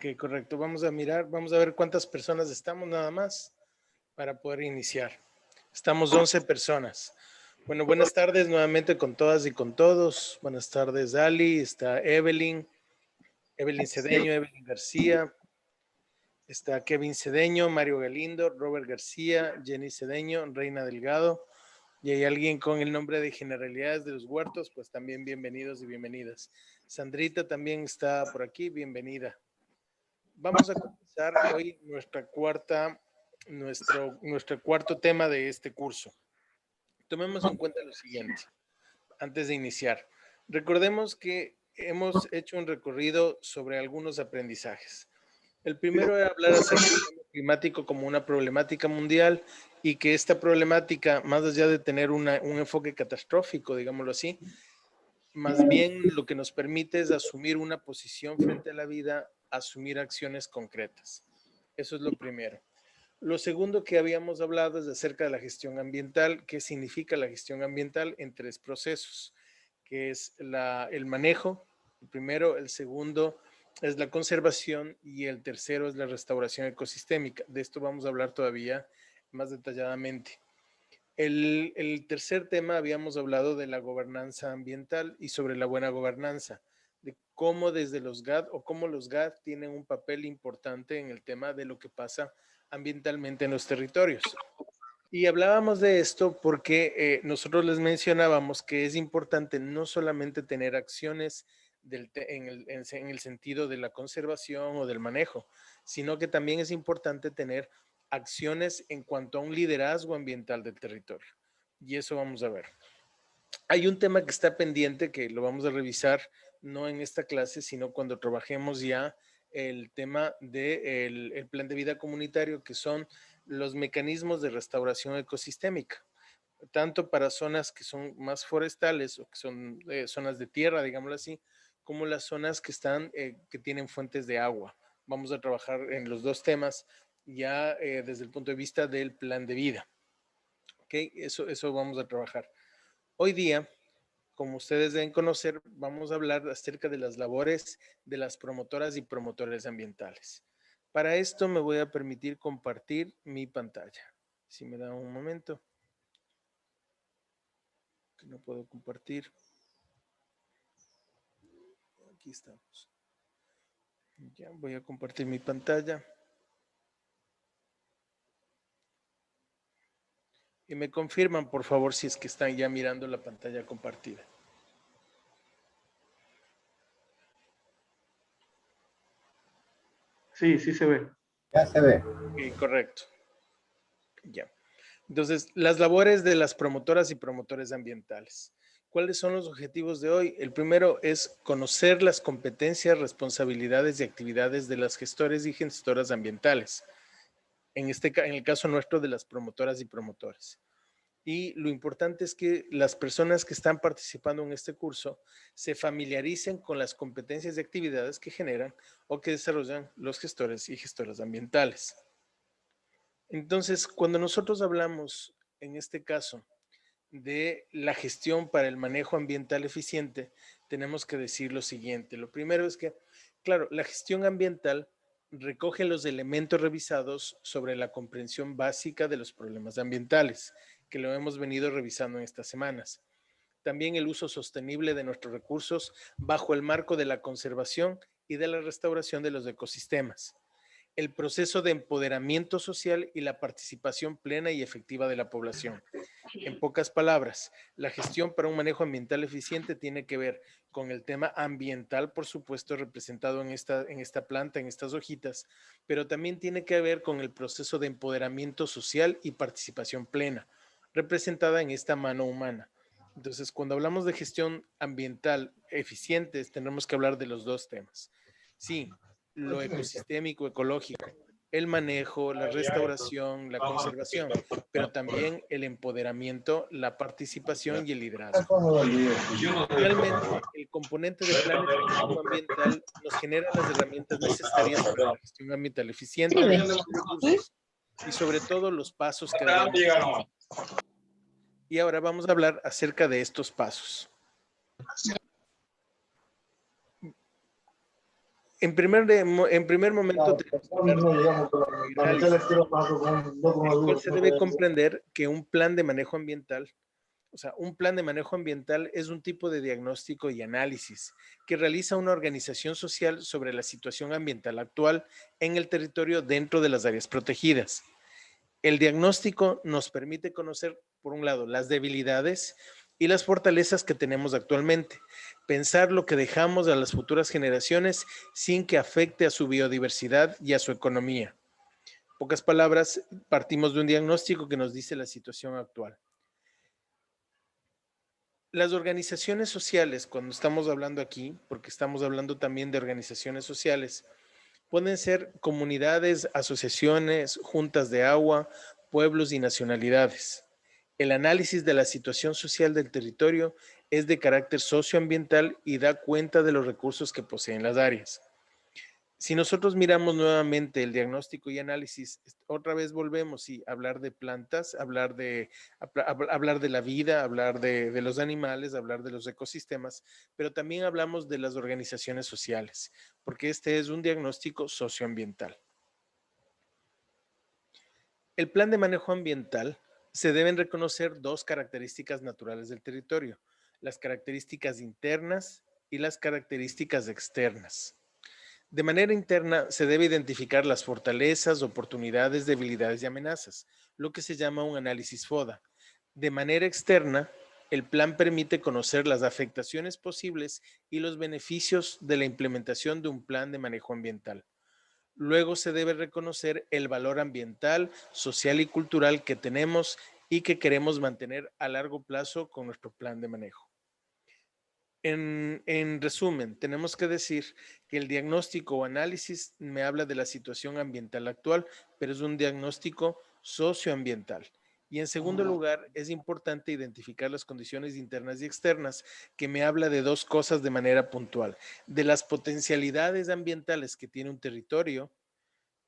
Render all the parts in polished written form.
Ok, correcto. Vamos a mirar, vamos a ver cuántas personas estamos nada más para poder iniciar. Estamos 11 personas. Bueno, buenas tardes nuevamente con todas y con todos. Buenas tardes, Ali. Está Evelyn Cedeño, Evelyn García. Está Kevin Cedeño, Mario Galindo, Robert García, Jenny Cedeño, Reina Delgado. Y hay alguien con el nombre de Generalidades de los Huertos, pues también bienvenidos y bienvenidas. Sandrita también está por aquí, bienvenida. Vamos a comenzar hoy nuestro cuarto tema de este curso. Tomemos en cuenta lo siguiente, antes de iniciar. Recordemos que hemos hecho un recorrido sobre algunos aprendizajes. El primero era hablar acerca del cambio climático como una problemática mundial y que esta problemática, más allá de tener un enfoque catastrófico, digámoslo así, más bien lo que nos permite es asumir una posición frente a la vida, asumir acciones concretas. Eso es lo primero. Lo segundo que habíamos hablado es acerca de la gestión ambiental. ¿Qué significa la gestión ambiental? En tres procesos, que es el manejo, el primero, el segundo es la conservación y el tercero es la restauración ecosistémica. De esto vamos a hablar todavía más detalladamente. El tercer tema habíamos hablado de la gobernanza ambiental y sobre la buena gobernanza, de cómo desde los GAD o cómo los GAD tienen un papel importante en el tema de lo que pasa ambientalmente en los territorios. Y hablábamos de esto porque nosotros les mencionábamos que es importante no solamente tener acciones en el sentido de la conservación o del manejo, sino que también es importante tener acciones en cuanto a un liderazgo ambiental del territorio. Y eso vamos a ver. Hay un tema que está pendiente que lo vamos a revisar no en esta clase, sino cuando trabajemos ya el tema del plan de vida comunitario, que son los mecanismos de restauración ecosistémica, tanto para zonas que son más forestales o que son zonas de tierra, digámoslo así, como las zonas que que tienen fuentes de agua. Vamos a trabajar en los dos temas ya desde el punto de vista del plan de vida. ¿Ok? Eso vamos a trabajar. Hoy día, como ustedes deben conocer, vamos a hablar acerca de las labores de las promotoras y promotores ambientales. Para esto me voy a permitir compartir mi pantalla. Si me da un momento, que no puedo compartir. Aquí estamos. Ya voy a compartir mi pantalla. Y me confirman, por favor, si es que están ya mirando la pantalla compartida. Sí, sí se ve. Ya se ve. Okay, correcto. Ya. Entonces, las labores de las promotoras y promotores ambientales. ¿Cuáles son los objetivos de hoy? El primero es conocer las competencias, responsabilidades y actividades de las gestores y gestoras ambientales. En el caso nuestro de las promotoras y promotores. Y lo importante es que las personas que están participando en este curso se familiaricen con las competencias y actividades que generan o que desarrollan los gestores y gestoras ambientales. Entonces, cuando nosotros hablamos, en este caso, de la gestión para el manejo ambiental eficiente, tenemos que decir lo siguiente. Lo primero es que, claro, la gestión ambiental recoge los elementos revisados sobre la comprensión básica de los problemas ambientales, que lo hemos venido revisando en estas semanas. También el uso sostenible de nuestros recursos bajo el marco de la conservación y de la restauración de los ecosistemas, el proceso de empoderamiento social y la participación plena y efectiva de la población. En pocas palabras, la gestión para un manejo ambiental eficiente tiene que ver con el tema ambiental, por supuesto, representado en esta planta, en estas hojitas, pero también tiene que ver con el proceso de empoderamiento social y participación plena, representada en esta mano humana. Entonces, cuando hablamos de gestión ambiental eficiente, tenemos que hablar de los dos temas. Sí, lo ecosistémico, ecológico, el manejo, la restauración, la conservación, pero también el empoderamiento, la participación y el liderazgo. Finalmente, el componente de plan efectivo ambiental nos genera las herramientas necesarias para la gestión ambiental eficiente de nuestros recursos y sobre todo los pasos que debemos seguir. Y ahora vamos a hablar acerca de estos pasos. en primer momento La tenemos que persona hablar no de llegamos con la mitad del hidrálisis, tiro paso no con el el cual duro, se no debe te digo. comprender que un plan de manejo ambiental, o sea, un plan de manejo ambiental es un tipo de diagnóstico y análisis que realiza una organización social sobre la situación ambiental actual en el territorio dentro de las áreas protegidas. El diagnóstico nos permite conocer, por un lado, las debilidades y las fortalezas que tenemos actualmente, pensar lo que dejamos a las futuras generaciones sin que afecte a su biodiversidad y a su economía. En pocas palabras, partimos de un diagnóstico que nos dice la situación actual. Las organizaciones sociales, cuando estamos hablando aquí, porque estamos hablando también de organizaciones sociales, pueden ser comunidades, asociaciones, juntas de agua, pueblos y nacionalidades. El análisis de la situación social del territorio es de carácter socioambiental y da cuenta de los recursos que poseen las áreas. Si nosotros miramos nuevamente el diagnóstico y análisis, otra vez volvemos a hablar de plantas, hablar de la vida, hablar de los animales, hablar de los ecosistemas, pero también hablamos de las organizaciones sociales, porque este es un diagnóstico socioambiental. El plan de manejo ambiental se deben reconocer dos características naturales del territorio, las características internas y las características externas. De manera interna, se debe identificar las fortalezas, oportunidades, debilidades y amenazas, lo que se llama un análisis FODA. De manera externa, el plan permite conocer las afectaciones posibles y los beneficios de la implementación de un plan de manejo ambiental. Luego se debe reconocer el valor ambiental, social y cultural que tenemos y que queremos mantener a largo plazo con nuestro plan de manejo. En resumen, tenemos que decir que el diagnóstico o análisis me habla de la situación ambiental actual, pero es un diagnóstico socioambiental. Y en segundo lugar, es importante identificar las condiciones internas y externas, que me habla de dos cosas de manera puntual, de las potencialidades ambientales que tiene un territorio,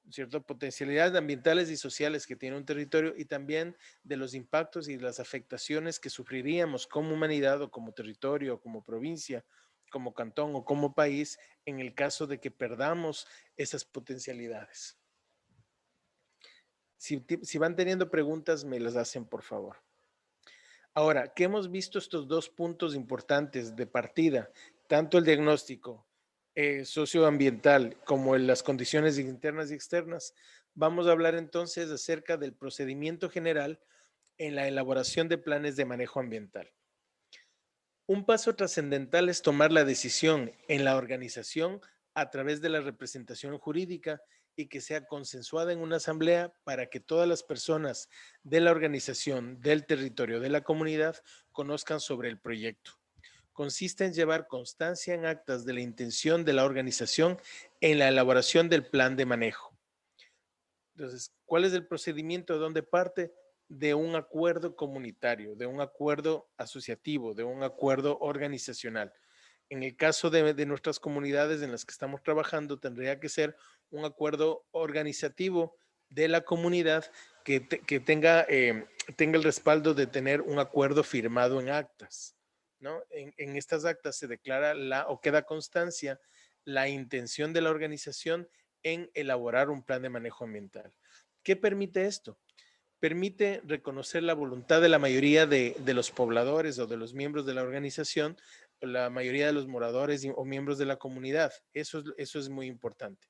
¿cierto? Potencialidades ambientales y sociales que tiene un territorio y también de los impactos y las afectaciones que sufriríamos como humanidad o como territorio, o como provincia, como cantón o como país en el caso de que perdamos esas potencialidades. Si van teniendo preguntas, me las hacen, por favor. Ahora, que hemos visto estos dos puntos importantes de partida, tanto el diagnóstico socioambiental como en las condiciones internas y externas, vamos a hablar entonces acerca del procedimiento general en la elaboración de planes de manejo ambiental. Un paso trascendental es tomar la decisión en la organización a través de la representación jurídica y que sea consensuada en una asamblea para que todas las personas de la organización, del territorio, de la comunidad conozcan sobre el proyecto. Consiste en llevar constancia en actas de la intención de la organización en la elaboración del plan de manejo. Entonces, ¿cuál es el procedimiento? ¿De dónde parte? De un acuerdo comunitario, de un acuerdo asociativo, de un acuerdo organizacional. En el caso de nuestras comunidades en las que estamos trabajando, tendría que ser un acuerdo organizativo de la comunidad que tenga el respaldo de tener un acuerdo firmado en actas, ¿no? En estas actas se declara o queda constancia la intención de la organización en elaborar un plan de manejo ambiental. ¿Qué permite esto? Permite reconocer la voluntad de la mayoría de los pobladores o de los miembros de la organización, la mayoría de los moradores o miembros de la comunidad. Eso es muy importante.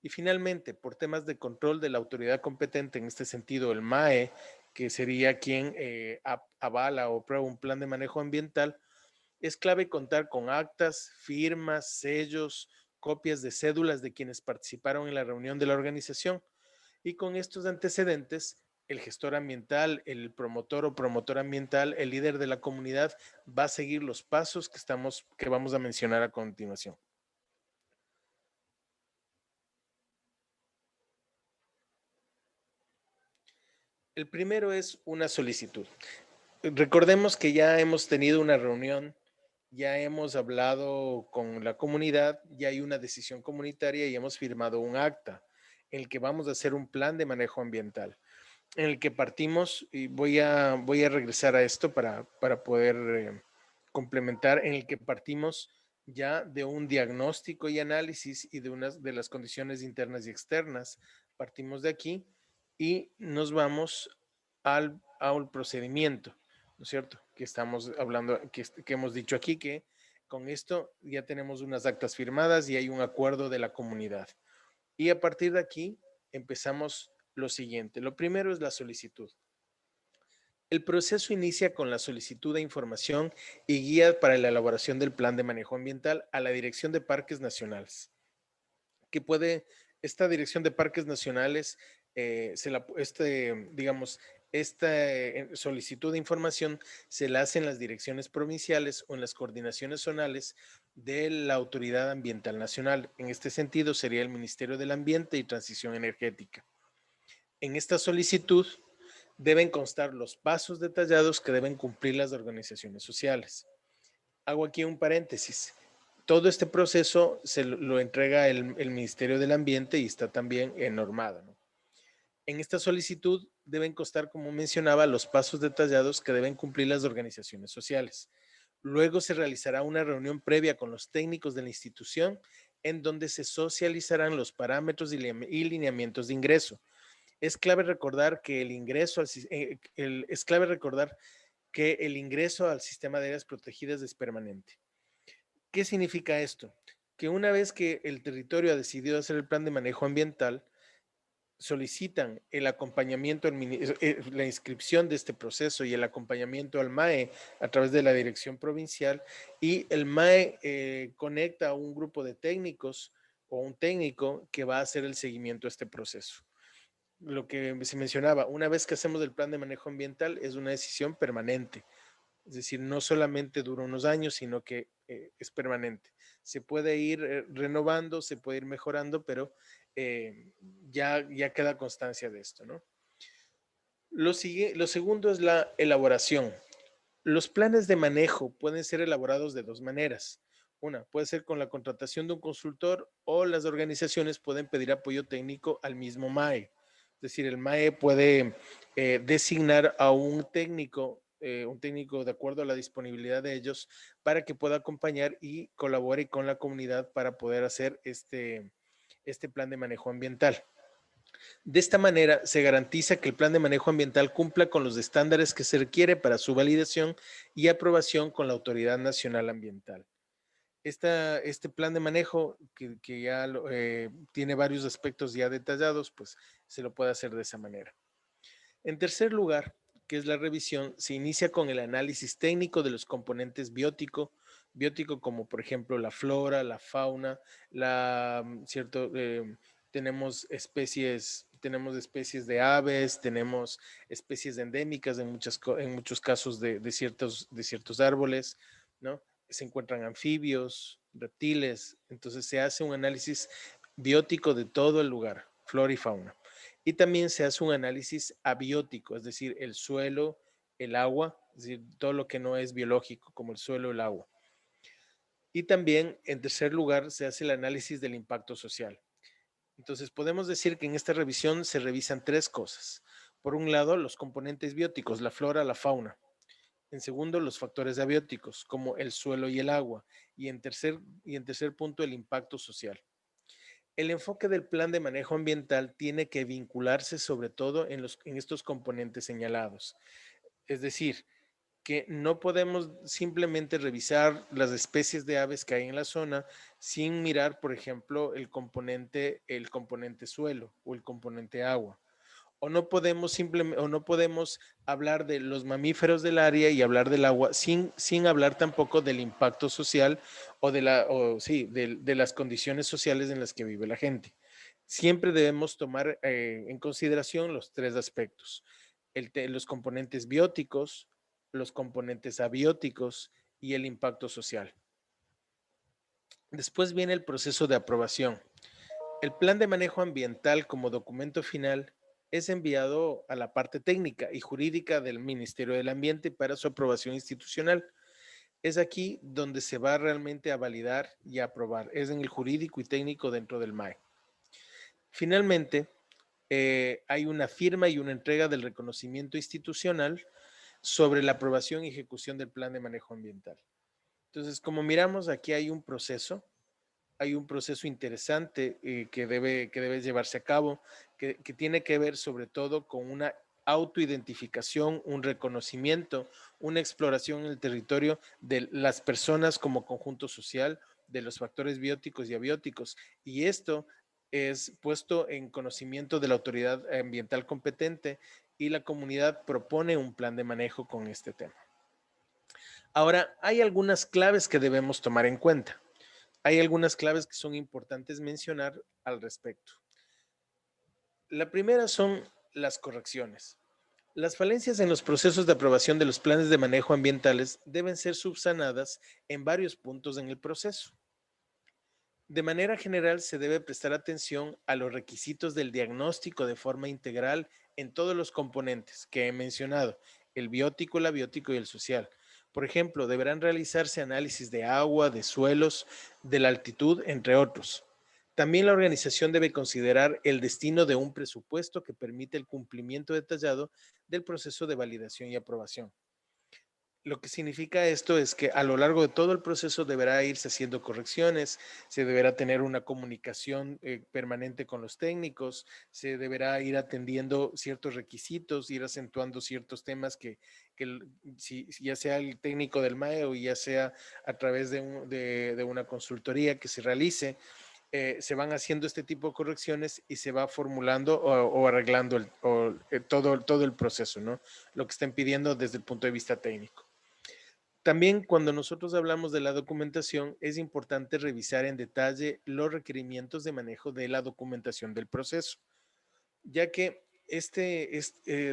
Y finalmente, por temas de control de la autoridad competente, en este sentido el MAE, que sería quien avala o aprueba un plan de manejo ambiental, es clave contar con actas, firmas, sellos, copias de cédulas de quienes participaron en la reunión de la organización. Y con estos antecedentes, el gestor ambiental, el promotor o promotor ambiental, el líder de la comunidad, va a seguir los pasos que vamos a mencionar a continuación. El primero es una solicitud. Recordemos que ya hemos tenido una reunión, ya hemos hablado con la comunidad, ya hay una decisión comunitaria y hemos firmado un acta en el que vamos a hacer un plan de manejo ambiental, en el que partimos, y voy a regresar a esto para poder complementar, en el que partimos ya de un diagnóstico y análisis y de unas de las condiciones internas y externas. Partimos de aquí y nos vamos al procedimiento, ¿no es cierto? Que estamos hablando, que hemos dicho aquí que con esto ya tenemos unas actas firmadas y hay un acuerdo de la comunidad. Y a partir de aquí empezamos lo siguiente. Lo primero es la solicitud. El proceso inicia con la solicitud de información y guía para la elaboración del plan de manejo ambiental a la Dirección de Parques Nacionales, que puede, esta Dirección de Parques Nacionales, digamos, esta solicitud de información se la hace en las direcciones provinciales o en las coordinaciones zonales de la Autoridad Ambiental Nacional. En este sentido, sería el Ministerio del Ambiente y Transición Energética. En esta solicitud deben constar los pasos detallados que deben cumplir las organizaciones sociales. Hago aquí un paréntesis. Todo este proceso se lo entrega el Ministerio del Ambiente y está también normado, ¿no? En esta solicitud deben constar, como mencionaba, los pasos detallados que deben cumplir las organizaciones sociales. Luego se realizará una reunión previa con los técnicos de la institución en donde se socializarán los parámetros y lineamientos de ingreso. Es clave recordar que el ingreso al sistema de áreas protegidas es permanente. ¿Qué significa esto? Que una vez que el territorio ha decidido hacer el plan de manejo ambiental, solicitan el acompañamiento, la inscripción de este proceso y el acompañamiento al MAE a través de la dirección provincial, y el MAE conecta a un grupo de técnicos o un técnico que va a hacer el seguimiento a este proceso. Lo que se mencionaba, una vez que hacemos el plan de manejo ambiental, es una decisión permanente. Es decir, no solamente dura unos años, sino que es permanente. Se puede ir renovando, se puede ir mejorando, pero ya queda constancia de esto, ¿no? Lo segundo es la elaboración. Los planes de manejo pueden ser elaborados de dos maneras. Una, puede ser con la contratación de un consultor, o las organizaciones pueden pedir apoyo técnico al mismo MAE. Es decir, el MAE puede designar a un técnico de acuerdo a la disponibilidad de ellos, para que pueda acompañar y colabore con la comunidad para poder hacer este plan de manejo ambiental. De esta manera, se garantiza que el plan de manejo ambiental cumpla con los estándares que se requiere para su validación y aprobación con la Autoridad Nacional Ambiental. Este plan de manejo, que ya tiene varios aspectos ya detallados, pues se lo puede hacer de esa manera. En tercer lugar, que es la revisión, se inicia con el análisis técnico de los componentes biótico como por ejemplo la flora, la fauna, ¿cierto? Tenemos especies de aves, tenemos especies endémicas en muchos casos de ciertos árboles, ¿no? Se encuentran anfibios, reptiles, entonces se hace un análisis biótico de todo el lugar, flora y fauna. Y también se hace un análisis abiótico, es decir, el suelo, el agua, es decir, todo lo que no es biológico, como el suelo, el agua. Y también, en tercer lugar, se hace el análisis del impacto social. Entonces, podemos decir que en esta revisión se revisan tres cosas. Por un lado, los componentes bióticos, la flora, la fauna. En segundo, los factores abióticos, como el suelo y el agua. Y en tercer punto, el impacto social. El enfoque del plan de manejo ambiental tiene que vincularse sobre todo en estos componentes señalados. Es decir, que no podemos simplemente revisar las especies de aves que hay en la zona sin mirar, por ejemplo, el componente suelo o el componente agua. O no podemos hablar de los mamíferos del área y hablar del agua sin hablar tampoco del impacto social o de las condiciones sociales en las que vive la gente. Siempre debemos tomar en consideración los tres aspectos: los componentes bióticos, los componentes abióticos y el impacto social. Después viene el proceso de aprobación. El plan de manejo ambiental, como documento final, es enviado a la parte técnica y jurídica del Ministerio del Ambiente para su aprobación institucional. Es aquí donde se va realmente a validar y a aprobar. Es en el jurídico y técnico dentro del MAE. Finalmente, hay una firma y una entrega del reconocimiento institucional sobre la aprobación y ejecución del plan de manejo ambiental. Entonces, como miramos, aquí hay un proceso interesante que debe llevarse a cabo, que tiene que ver sobre todo con una autoidentificación, un reconocimiento, una exploración en el territorio de las personas como conjunto social, de los factores bióticos y abióticos. Y esto es puesto en conocimiento de la autoridad ambiental competente y la comunidad propone un plan de manejo con este tema. Ahora, hay algunas claves que debemos tomar en cuenta. Hay algunas claves que son importantes mencionar al respecto. La primera son las correcciones. Las falencias en los procesos de aprobación de los planes de manejo ambientales deben ser subsanadas en varios puntos en el proceso. De manera general, se debe prestar atención a los requisitos del diagnóstico de forma integral en todos los componentes que he mencionado, el biótico, el abiótico y el social. Por ejemplo, deberán realizarse análisis de agua, de suelos, de la altitud, entre otros. También la organización debe considerar el destino de un presupuesto que permite el cumplimiento detallado del proceso de validación y aprobación. Lo que significa esto es que a lo largo de todo el proceso deberá irse haciendo correcciones, se deberá tener una comunicación permanente con los técnicos, se deberá ir atendiendo ciertos requisitos, ir acentuando ciertos temas si ya sea el técnico del MAE o ya sea a través de una consultoría que se realice, se van haciendo este tipo de correcciones y se va formulando o arreglando todo el proceso, ¿no? Lo que estén pidiendo desde el punto de vista técnico. También cuando nosotros hablamos de la documentación, es importante revisar en detalle los requerimientos de manejo de la documentación del proceso, ya que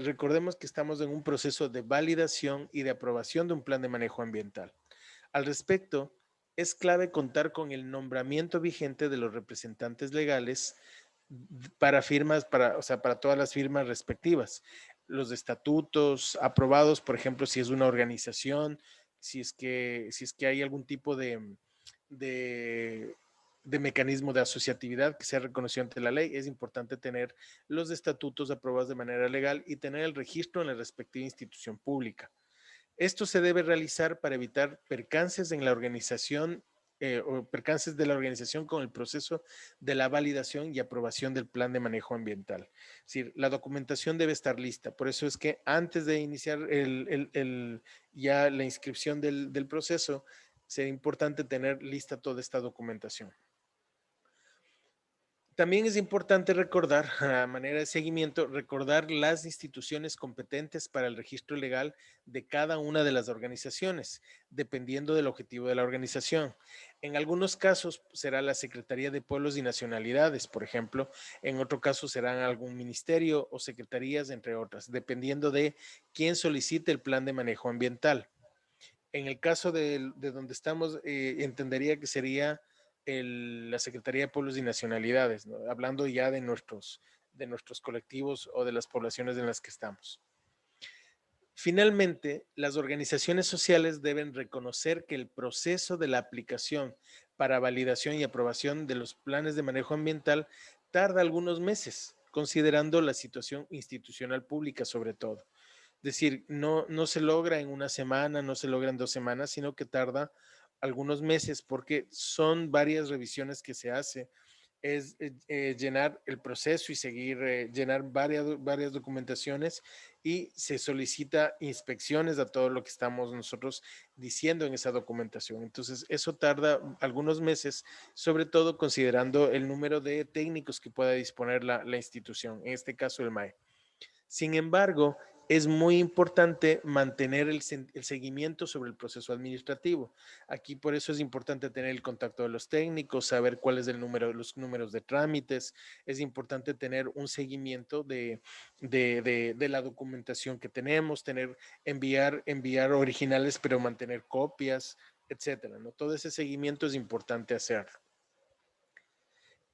recordemos que estamos en un proceso de validación y de aprobación de un plan de manejo ambiental. Al respecto, es clave contar con el nombramiento vigente de los representantes legales para firmas, o sea, para todas las firmas respectivas. Los estatutos aprobados, por ejemplo, si es una organización, si es que hay algún tipo de, de mecanismo de asociatividad que sea reconocido ante la ley, es importante tener los estatutos aprobados de manera legal y tener el registro en la respectiva institución pública. Esto se debe realizar para evitar percances en la organización o percances de la organización con el proceso de la validación y aprobación del plan de manejo ambiental. Es decir, la documentación debe estar lista. Por eso es que antes de iniciar ya la inscripción del proceso, sería importante tener lista toda esta documentación. También es importante recordar, a manera de seguimiento, recordar las instituciones competentes para el registro legal de cada una de las organizaciones, dependiendo del objetivo de la organización. En algunos casos será la Secretaría de Pueblos y Nacionalidades, por ejemplo. En otro caso serán algún ministerio o secretarías, entre otras, dependiendo de quién solicite el plan de manejo ambiental. En el caso de donde estamos, entendería que sería la Secretaría de Pueblos y Nacionalidades, ¿no? Hablando ya de nuestros colectivos o de las poblaciones en las que estamos. Finalmente, las organizaciones sociales deben reconocer que el proceso de la aplicación para validación y aprobación de los planes de manejo ambiental tarda algunos meses, considerando la situación institucional pública sobre todo. Es decir, no se logra en una semana, no se logra en 2 semanas, sino que tarda algunos meses porque son varias revisiones que se hace. Es llenar el proceso y seguir, llenar varias documentaciones y se solicita inspecciones a todo lo que estamos nosotros diciendo en esa documentación. Entonces, eso tarda algunos meses, sobre todo considerando el número de técnicos que pueda disponer la institución, en este caso el MAE. Sin embargo, es muy importante mantener el seguimiento sobre el proceso administrativo. Aquí por eso es importante tener el contacto de los técnicos, saber cuál es el número, los números de trámites. Es importante tener un seguimiento de la documentación que tenemos, enviar originales, pero mantener copias, etcétera, ¿no? Todo ese seguimiento es importante hacerlo.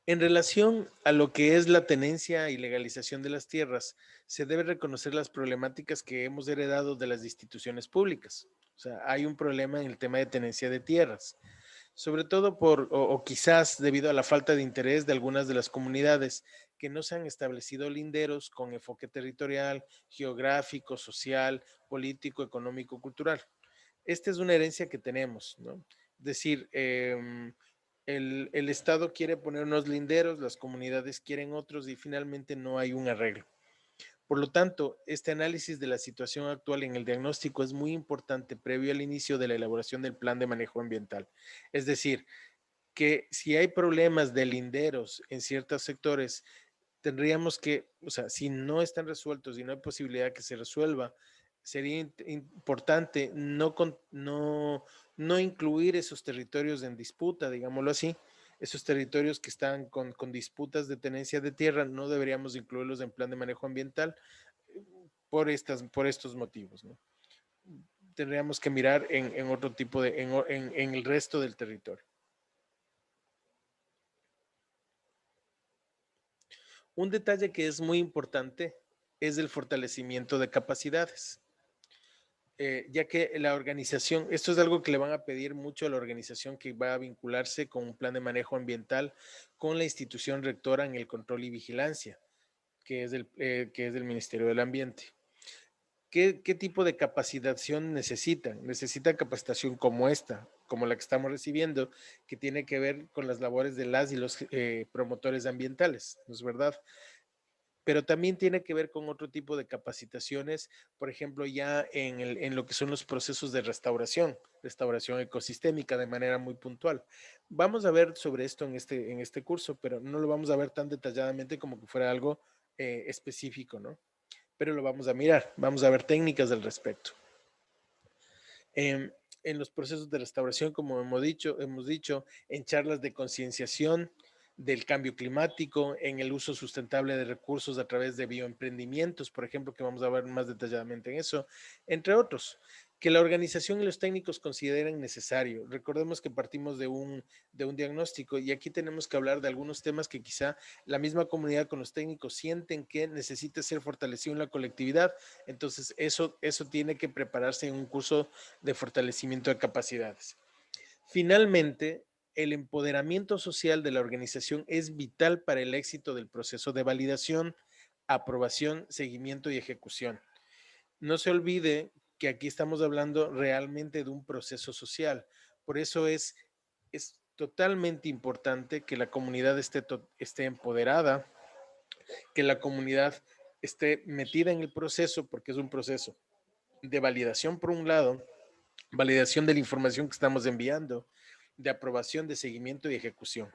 En relación a lo que es la tenencia y legalización de las tierras, se debe reconocer las problemáticas que hemos heredado de las instituciones públicas. O sea, hay un problema en el tema de tenencia de tierras, sobre todo o quizás debido a la falta de interés de algunas de las comunidades que no se han establecido linderos con enfoque territorial, geográfico, social, político, económico, cultural. Esta es una herencia que tenemos, ¿no? Es decir, el Estado quiere poner unos linderos, las comunidades quieren otros y finalmente no hay un arreglo. Por lo tanto, este análisis de la situación actual en el diagnóstico es muy importante previo al inicio de la elaboración del plan de manejo ambiental. Es decir, que si hay problemas de linderos en ciertos sectores, tendríamos que, o sea, si no están resueltos y no hay posibilidad que se resuelva, sería importante no incluir esos territorios en disputa, digámoslo así. Esos territorios que están con disputas de tenencia de tierra, no deberíamos incluirlos en plan de manejo ambiental por estos motivos, ¿no? Tendríamos que mirar en otro tipo en el resto del territorio. Un detalle que es muy importante es el fortalecimiento de capacidades, ya que la organización, esto es algo que le van a pedir mucho a la organización que va a vincularse con un plan de manejo ambiental con la institución rectora en el control y vigilancia, que es del Ministerio del Ambiente. ¿Qué tipo de capacitación necesitan? Necesitan capacitación como esta, como la que estamos recibiendo, que tiene que ver con las labores de las y los promotores ambientales, ¿no es verdad? Pero también tiene que ver con otro tipo de capacitaciones, por ejemplo, ya en lo que son los procesos de restauración ecosistémica de manera muy puntual. Vamos a ver sobre esto en este curso, pero no lo vamos a ver tan detalladamente como que fuera algo específico, ¿no? Pero lo vamos a mirar, vamos a ver técnicas al respecto. En los procesos de restauración, como hemos dicho, en charlas de concienciación del cambio climático, en el uso sustentable de recursos a través de bioemprendimientos, por ejemplo, que vamos a ver más detalladamente en eso, entre otros, que la organización y los técnicos consideren necesario. Recordemos que partimos de un diagnóstico y aquí tenemos que hablar de algunos temas que quizá la misma comunidad con los técnicos sienten que necesita ser fortalecido en la colectividad. Entonces, eso tiene que prepararse en un curso de fortalecimiento de capacidades. Finalmente, el empoderamiento social de la organización es vital para el éxito del proceso de validación, aprobación, seguimiento y ejecución. No se olvide que aquí estamos hablando realmente de un proceso social. Por eso es totalmente importante que la comunidad esté empoderada, que la comunidad esté metida en el proceso, porque es un proceso de validación por un lado, validación de la información que estamos enviando, de aprobación, de seguimiento y ejecución.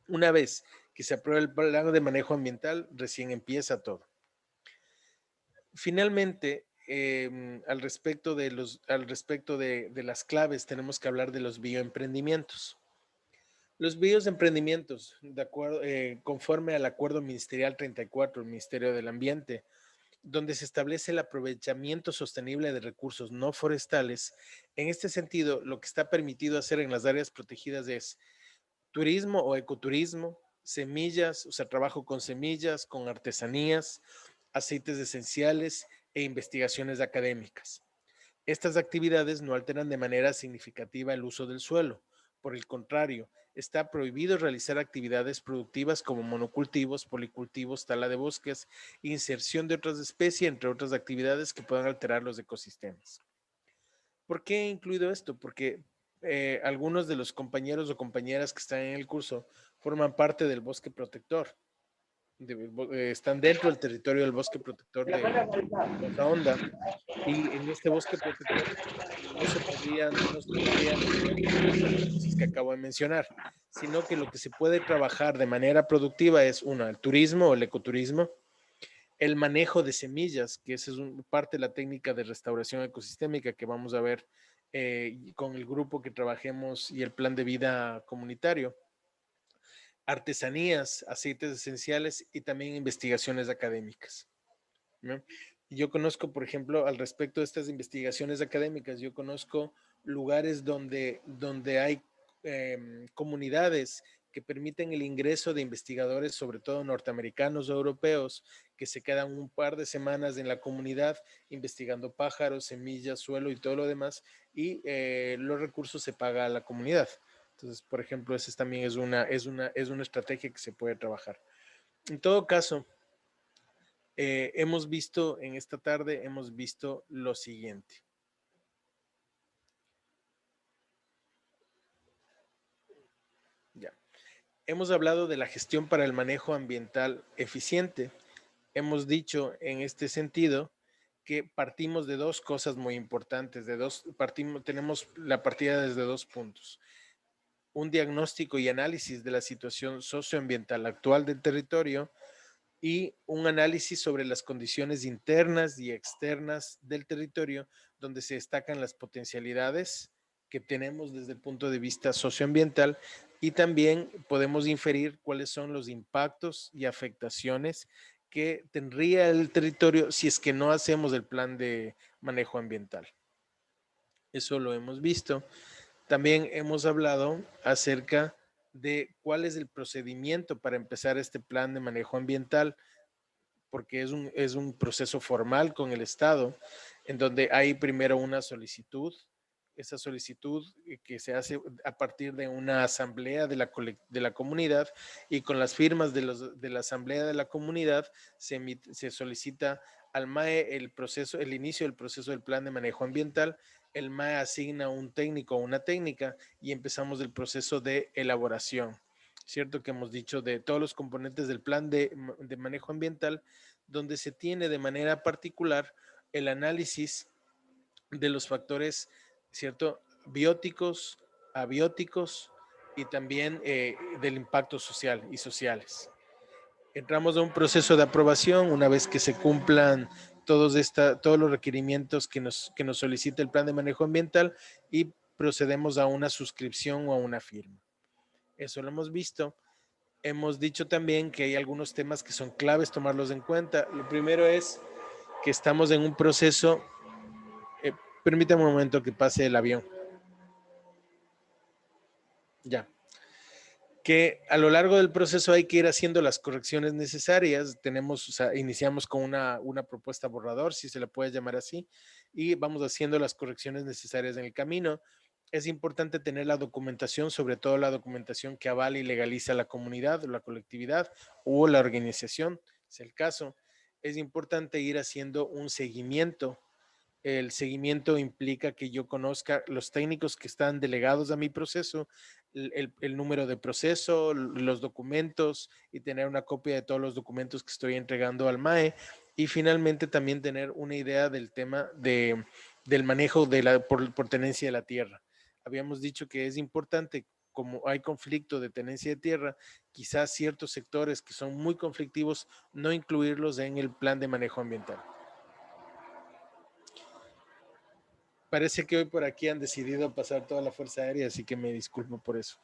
Una vez que se aprueba el plan de manejo ambiental, recién empieza todo. Finalmente, al respecto de las claves, tenemos que hablar de los bioemprendimientos. Los bioemprendimientos, conforme al Acuerdo Ministerial 34, el Ministerio del Ambiente, donde se establece el aprovechamiento sostenible de recursos no forestales. En este sentido, lo que está permitido hacer en las áreas protegidas es turismo o ecoturismo, semillas, o sea, trabajo con semillas, con artesanías, aceites esenciales e investigaciones académicas. Estas actividades no alteran de manera significativa el uso del suelo. Por el contrario, está prohibido realizar actividades productivas como monocultivos, policultivos, tala de bosques, inserción de otras especies, entre otras actividades que puedan alterar los ecosistemas. ¿Por qué he incluido esto? Porque algunos de los compañeros o compañeras que están en el curso forman parte del bosque protector. Están dentro del territorio del bosque protector de Baja Onda, y en este bosque protector no se podrían hacer las cosas que acabo de mencionar, sino que lo que se puede trabajar de manera productiva es, uno, el turismo o el ecoturismo, el manejo de semillas, que esa es parte de la técnica de restauración ecosistémica que vamos a ver con el grupo que trabajemos y el plan de vida comunitario, artesanías, aceites esenciales y también investigaciones académicas, ¿no? Yo conozco, por ejemplo, al respecto de estas investigaciones académicas, yo conozco lugares donde hay comunidades que permiten el ingreso de investigadores, sobre todo norteamericanos o europeos, que se quedan un par de semanas en la comunidad investigando pájaros, semillas, suelo y todo lo demás, y los recursos se paga a la comunidad. Entonces, por ejemplo, esa también es una estrategia que se puede trabajar. En todo caso, hemos visto en esta tarde, hemos visto lo siguiente. Hemos hablado de la gestión para el manejo ambiental eficiente. Hemos dicho en este sentido que partimos de dos cosas muy importantes, tenemos la partida desde dos puntos. Un diagnóstico y análisis de la situación socioambiental actual del territorio y un análisis sobre las condiciones internas y externas del territorio, donde se destacan las potencialidades que tenemos desde el punto de vista socioambiental y también podemos inferir cuáles son los impactos y afectaciones que tendría el territorio si es que no hacemos el plan de manejo ambiental. Eso lo hemos visto. También hemos hablado acerca de cuál es el procedimiento para empezar este plan de manejo ambiental, porque es un proceso formal con el Estado, en donde hay primero una solicitud, esa solicitud que se hace a partir de una asamblea de la comunidad y con las firmas de la asamblea de la comunidad se solicita al MAE el inicio del proceso del plan de manejo ambiental. El MAE asigna un técnico o una técnica y empezamos el proceso de elaboración. Cierto que hemos dicho de todos los componentes del plan de manejo ambiental, donde se tiene de manera particular el análisis de los factores, ¿cierto? Bióticos, abióticos y también del impacto social y sociales. Entramos a un proceso de aprobación una vez que se cumplan todos los requerimientos que nos solicita el plan de manejo ambiental y procedemos a una suscripción o a una firma. Eso lo hemos visto. Hemos dicho también que hay algunos temas que son claves tomarlos en cuenta. Lo primero es que estamos en un proceso, eh, permítame un momento que pase el avión. Ya. Que a lo largo del proceso hay que ir haciendo las correcciones necesarias. Tenemos, o sea, iniciamos con una propuesta borrador, si se la puede llamar así, y vamos haciendo las correcciones necesarias en el camino. Es importante tener la documentación, sobre todo la documentación que avala y legaliza la comunidad, la colectividad o la organización, es el caso. Es importante ir haciendo un seguimiento. El seguimiento implica que yo conozca los técnicos que están delegados a mi proceso, el número de proceso, los documentos y tener una copia de todos los documentos que estoy entregando al MAE y finalmente también tener una idea del tema del manejo por tenencia de la tierra. Habíamos dicho que es importante, como hay conflicto de tenencia de tierra, quizás ciertos sectores que son muy conflictivos, no incluirlos en el plan de manejo ambiental. Parece que hoy por aquí han decidido pasar toda la Fuerza Aérea, así que me disculpo por eso.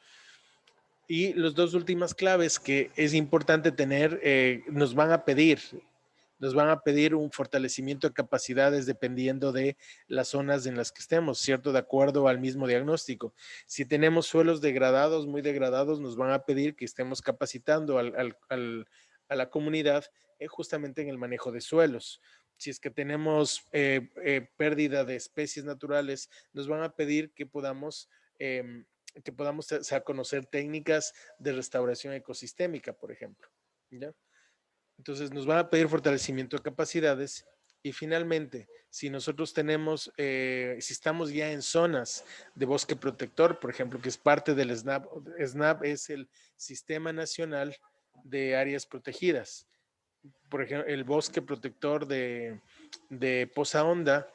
Y las dos últimas claves que es importante tener, nos van a pedir un fortalecimiento de capacidades dependiendo de las zonas en las que estemos, ¿cierto? De acuerdo al mismo diagnóstico. Si tenemos suelos degradados, muy degradados, nos van a pedir que estemos capacitando a la comunidad justamente en el manejo de suelos. Si es que tenemos pérdida de especies naturales, nos van a pedir que podamos conocer técnicas de restauración ecosistémica, por ejemplo. ¿Ya? Entonces nos van a pedir fortalecimiento de capacidades y finalmente, si nosotros tenemos, si estamos ya en zonas de bosque protector, por ejemplo, que es parte del SNAP, SNAP es el Sistema Nacional de Áreas Protegidas. Por ejemplo, el bosque protector de Poza Honda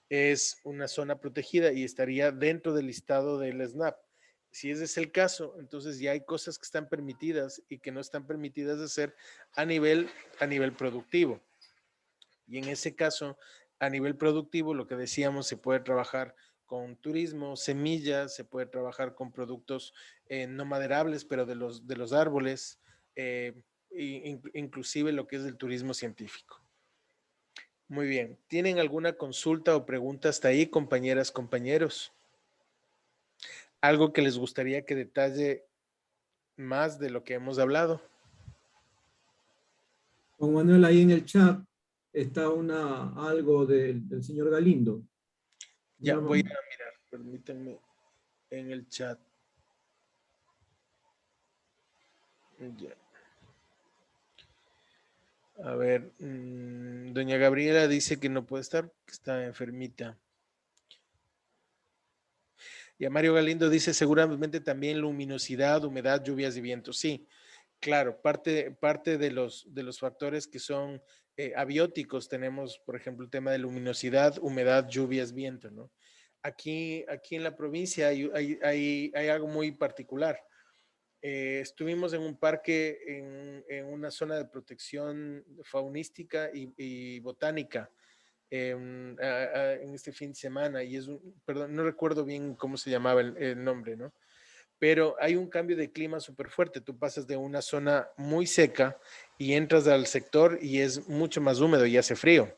es una zona protegida y estaría dentro del listado del SNAP. Si ese es el caso, entonces ya hay cosas que están permitidas y que no están permitidas de hacer a nivel productivo. Y en ese caso, a nivel productivo, lo que decíamos, se puede trabajar con turismo, semillas, se puede trabajar con productos no maderables, pero de los árboles, inclusive lo que es el turismo científico. Muy bien. ¿Tienen alguna consulta o pregunta hasta ahí, compañeras, compañeros? ¿Algo que les gustaría que detalle más de lo que hemos hablado? Juan Manuel, ahí en el chat está algo del señor Galindo. Ya Ya, voy a mirar, permítanme en el chat. Ya. A ver, doña Gabriela dice que no puede estar, que está enfermita. Y a Mario Galindo dice seguramente también luminosidad, humedad, lluvias y vientos. Sí, claro, parte de los factores que son abióticos tenemos, por ejemplo, el tema de luminosidad, humedad, lluvias, viento, ¿no? Aquí en la provincia hay algo muy particular. Estuvimos en un parque, en una zona de protección faunística y botánica en este fin de semana y perdón, no recuerdo bien cómo se llamaba el nombre, ¿no? Pero hay un cambio de clima súper fuerte. Tú pasas de una zona muy seca y entras al sector y es mucho más húmedo y hace frío.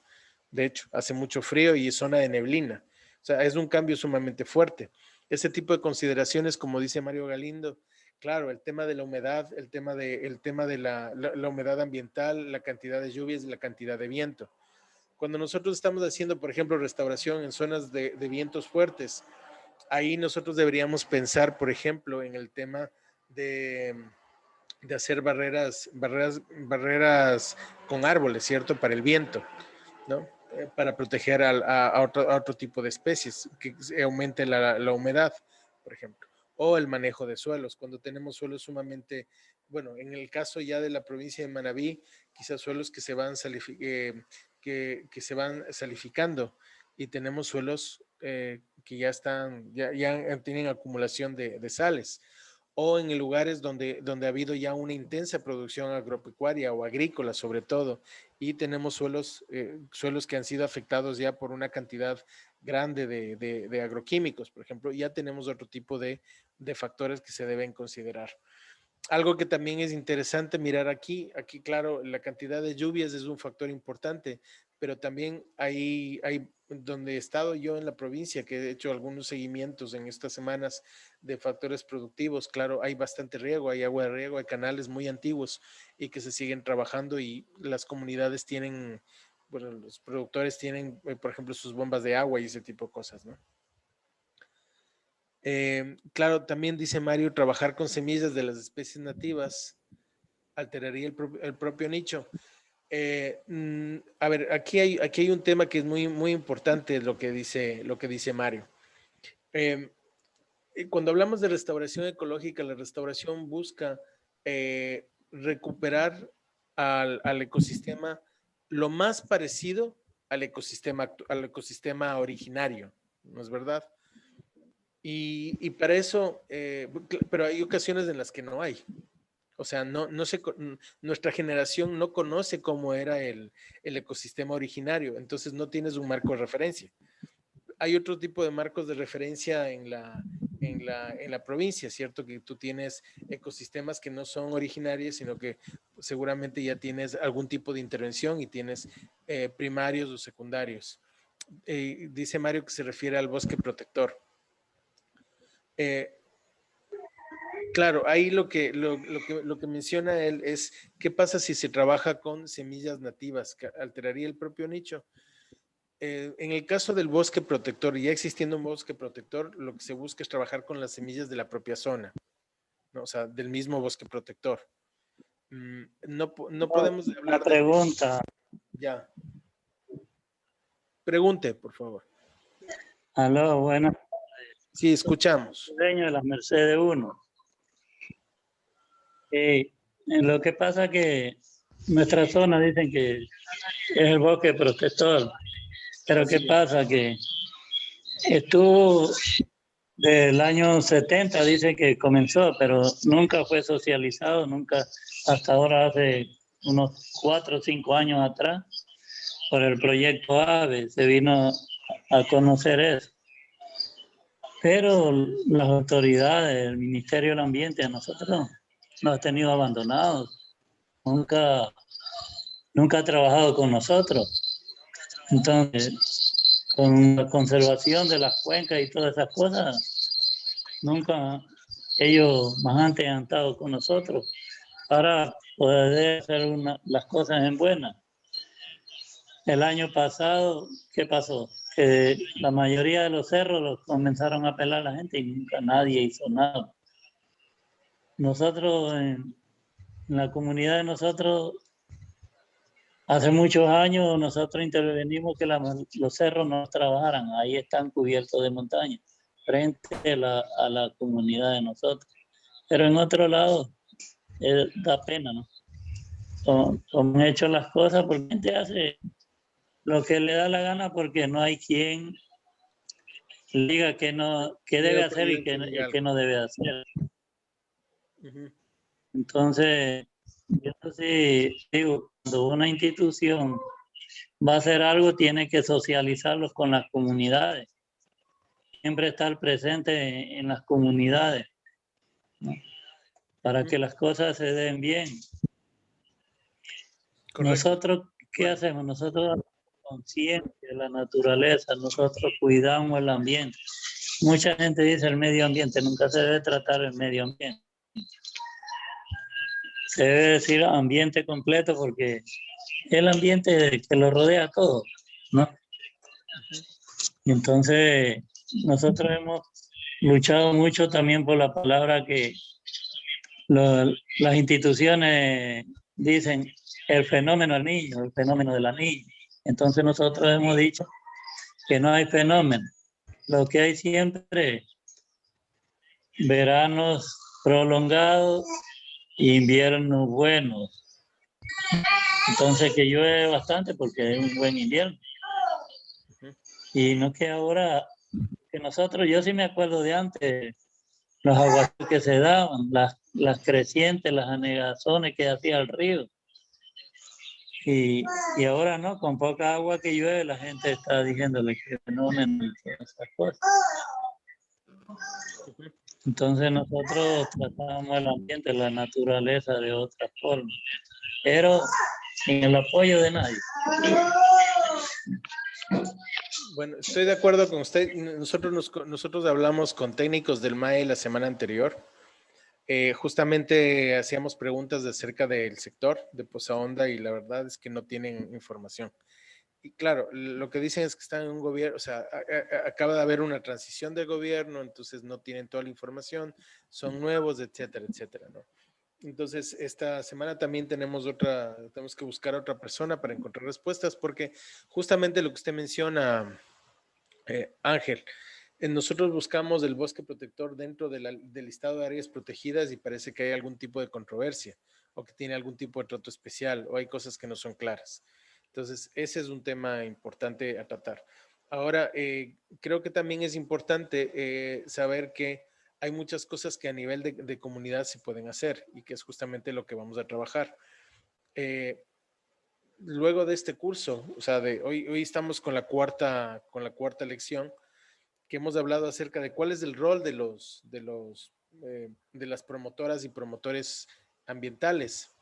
De hecho, hace mucho frío y es zona de neblina. O sea, es un cambio sumamente fuerte. Ese tipo de consideraciones, como dice Mario Galindo, claro, el tema de la humedad, el tema de la humedad ambiental, la cantidad de lluvias y la cantidad de viento. Cuando nosotros estamos haciendo, por ejemplo, restauración en zonas de vientos fuertes, ahí nosotros deberíamos pensar, por ejemplo, en el tema de, de hacer barreras con árboles, ¿cierto? Para el viento, ¿no? Para proteger a otro tipo de especies, que aumente la humedad, por ejemplo. O el manejo de suelos, cuando tenemos suelos sumamente, bueno, en el caso ya de la provincia de Manabí, quizás suelos que se van salificando y tenemos suelos que ya están, ya tienen acumulación de sales o en lugares donde ha habido ya una intensa producción agropecuaria o agrícola sobre todo, y tenemos suelos que han sido afectados ya por una cantidad grande de agroquímicos, por ejemplo, ya tenemos otro tipo de factores que se deben considerar. Algo que también es interesante mirar aquí claro, la cantidad de lluvias es un factor importante, pero también hay donde he estado yo en la provincia, que he hecho algunos seguimientos en estas semanas de factores productivos, claro, hay bastante riego, hay agua de riego, hay canales muy antiguos y que se siguen trabajando y las comunidades tienen, bueno, los productores tienen, por ejemplo, sus bombas de agua y ese tipo de cosas, ¿no? Claro, también dice Mario, trabajar con semillas de las especies nativas alteraría el propio nicho. A ver, aquí hay un tema que es muy importante lo que dice Mario. Cuando hablamos de restauración ecológica, la restauración busca recuperar al ecosistema lo más parecido al ecosistema originario, ¿no es verdad? Y para eso, pero hay ocasiones en las que no hay. O sea, nuestra generación no conoce cómo era el ecosistema originario, entonces no tienes un marco de referencia. Hay otro tipo de marcos de referencia en la provincia, ¿cierto? Que tú tienes ecosistemas que no son originarios, sino que seguramente ya tienes algún tipo de intervención y tienes primarios o secundarios. Dice Mario que se refiere al bosque protector. Eh, Claro, ahí lo que menciona él es qué pasa si se trabaja con semillas nativas, que alteraría el propio nicho. En el caso del bosque protector, ya existiendo un bosque protector, lo que se busca es trabajar con las semillas de la propia zona, ¿no? O sea, del mismo bosque protector. No podemos Una hablar de... pregunta. Ya. Pregunte, por favor. Aló, bueno, Sí, escuchamos. dueño de las Mercedes 1. Lo que pasa que nuestra zona dicen que es el bosque protector, pero ¿qué pasa? Que estuvo del año 70, dice que comenzó, pero nunca fue socializado, nunca, hasta ahora hace unos 4 o 5 años atrás, por el proyecto AVE, se vino a conocer eso. Pero las autoridades, el Ministerio del Ambiente, a nosotros nos ha tenido abandonados. Nunca ha trabajado con nosotros. Entonces, con la conservación de las cuencas y todas esas cosas, nunca ellos más antes han estado con nosotros para poder hacer las cosas en buena. El año pasado, ¿qué pasó? Que la mayoría de los cerros los comenzaron a pelar la gente y nunca nadie hizo nada. Nosotros, en la comunidad de nosotros, hace muchos años nosotros intervenimos que los cerros no trabajaran, ahí están cubiertos de montaña, frente a la comunidad de nosotros. Pero en otro lado, da pena, ¿no? Como han hecho las cosas porque la gente hace lo que le da la gana porque no hay quien diga que no, qué debe hacer y qué no debe hacer. Ujú. Entonces, yo sí digo, cuando una institución va a hacer algo, tiene que socializarlos con las comunidades. Siempre estar presente en las comunidades, ¿no? Para que las cosas se den bien. Correcto. Nosotros, ¿qué hacemos? Nosotros conscientes de la naturaleza, nosotros cuidamos el ambiente. Mucha gente dice el medio ambiente, nunca se debe tratar el medio ambiente. Se debe decir ambiente completo porque el ambiente que lo rodea todo, ¿no? Y entonces nosotros hemos luchado mucho también por la palabra que las instituciones dicen el fenómeno del niño, el fenómeno de la niña. Entonces nosotros hemos dicho que no hay fenómeno. Lo que hay siempre veranos prolongados e inviernos buenos. Entonces que llueve bastante porque es un buen invierno. Y no que ahora, que nosotros, yo sí me acuerdo de antes, los aguaceros que se daban, las crecientes, las anegazones que hacía el río. Y ahora no, con poca agua que llueve, la gente está diciéndole que fenómeno y todas esas cosas. Entonces nosotros tratamos el ambiente, la naturaleza de otra forma, pero sin el apoyo de nadie. Bueno, estoy de acuerdo con usted. Nosotros hablamos con técnicos del MAE la semana anterior. Justamente hacíamos preguntas acerca del sector de Poza Honda y la verdad es que no tienen información. Y claro, lo que dicen es que están en un gobierno, o sea, acaba de haber una transición de gobierno, entonces no tienen toda la información, son nuevos, etcétera, etcétera, ¿no? Entonces, esta semana también tenemos que buscar a otra persona para encontrar respuestas, porque justamente lo que usted menciona, Ángel, nosotros buscamos el bosque protector dentro del listado de áreas protegidas y parece que hay algún tipo de controversia o que tiene algún tipo de trato especial o hay cosas que no son claras. Entonces, ese es un tema importante a tratar. Ahora, creo que también es importante saber que hay muchas cosas que a nivel de comunidad se pueden hacer y que es justamente lo que vamos a trabajar. Luego de este curso, o sea, hoy estamos con la cuarta lección, que hemos hablado acerca de cuál es el rol de las promotoras y promotores ambientales.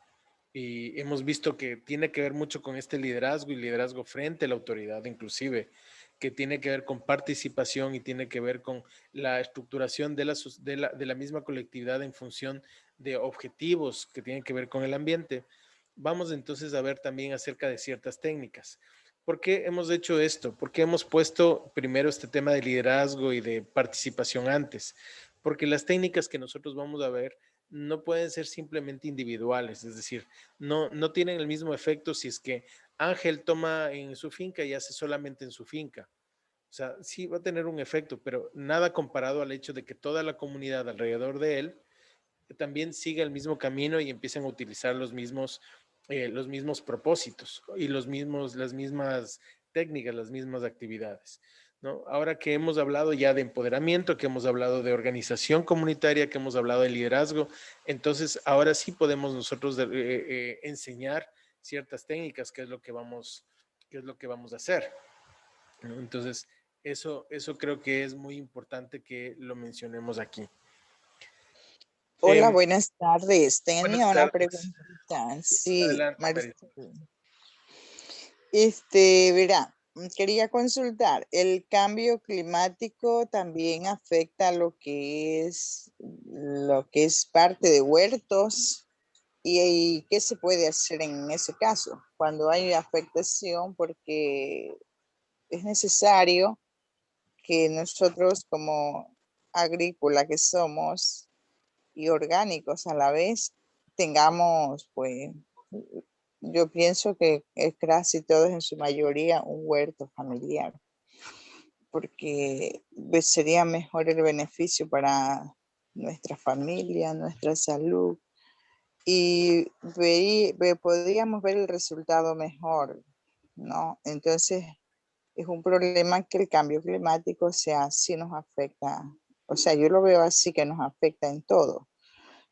Y hemos visto que tiene que ver mucho con este liderazgo y liderazgo frente a la autoridad, inclusive, que tiene que ver con participación y tiene que ver con la estructuración de la misma colectividad en función de objetivos que tienen que ver con el ambiente. Vamos entonces a ver también acerca de ciertas técnicas. ¿Por qué hemos hecho esto? ¿Por qué hemos puesto primero este tema de liderazgo y de participación antes? Porque las técnicas que nosotros vamos a ver no pueden ser simplemente individuales, es decir, no tienen el mismo efecto si es que Ángel toma en su finca y hace solamente en su finca. O sea, sí va a tener un efecto, pero nada comparado al hecho de que toda la comunidad alrededor de él también siga el mismo camino y empiecen a utilizar los mismos propósitos y las mismas técnicas, las mismas actividades, ¿no? Ahora que hemos hablado ya de empoderamiento, que hemos hablado de organización comunitaria, que hemos hablado de liderazgo, entonces ahora sí podemos nosotros enseñar ciertas técnicas, que es lo que vamos a hacer, ¿no? Entonces, eso creo que es muy importante que lo mencionemos aquí. Hola, buenas tardes. Tenía Buenas una tardes. pregunta. Sí, Adelante, Marisol. Marisol. Verá, quería consultar, ¿el cambio climático también afecta lo que es parte de huertos? ¿Y qué se puede hacer en ese caso cuando hay afectación? Porque es necesario que nosotros como agrícola que somos y orgánicos a la vez, tengamos, pues, yo pienso que es casi todos en su mayoría un huerto familiar. porque sería mejor el beneficio para nuestra familia, nuestra salud, y podríamos ver el resultado mejor, ¿no? Entonces, es un problema que el cambio climático, o sea, sí nos afecta, o sea, yo lo veo así, que nos afecta en todo.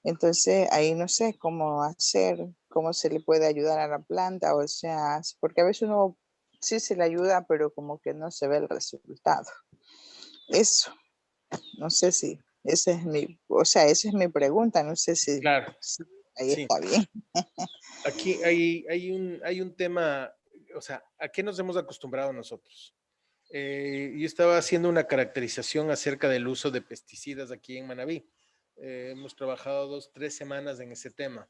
Entonces, ahí no sé cómo hacer, cómo se le puede ayudar a la planta, o sea, porque a veces uno sí se le ayuda, pero como que no se ve el resultado. Eso, no sé si, esa es mi, o sea, esa es mi pregunta, no sé Claro, si ahí sí. está bien. Aquí hay un tema, o sea, ¿a qué nos hemos acostumbrado nosotros? Yo estaba haciendo una caracterización acerca del uso de pesticidas aquí en Manabí. Hemos trabajado 2, 3 semanas en ese tema,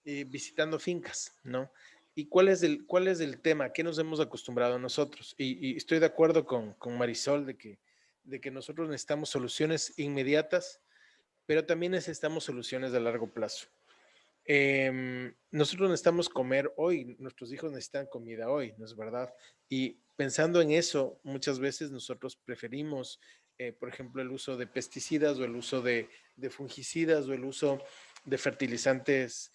visitando fincas, ¿no? ¿Y cuál es el tema? ¿A qué nos hemos acostumbrado nosotros? Y estoy de acuerdo con Marisol de que nosotros necesitamos soluciones inmediatas, pero también necesitamos soluciones a largo plazo. Nosotros necesitamos comer hoy, nuestros hijos necesitan comida hoy, ¿no es verdad? Y pensando en eso, muchas veces nosotros preferimos, por ejemplo, el uso de pesticidas o el uso de fungicidas o el uso de fertilizantes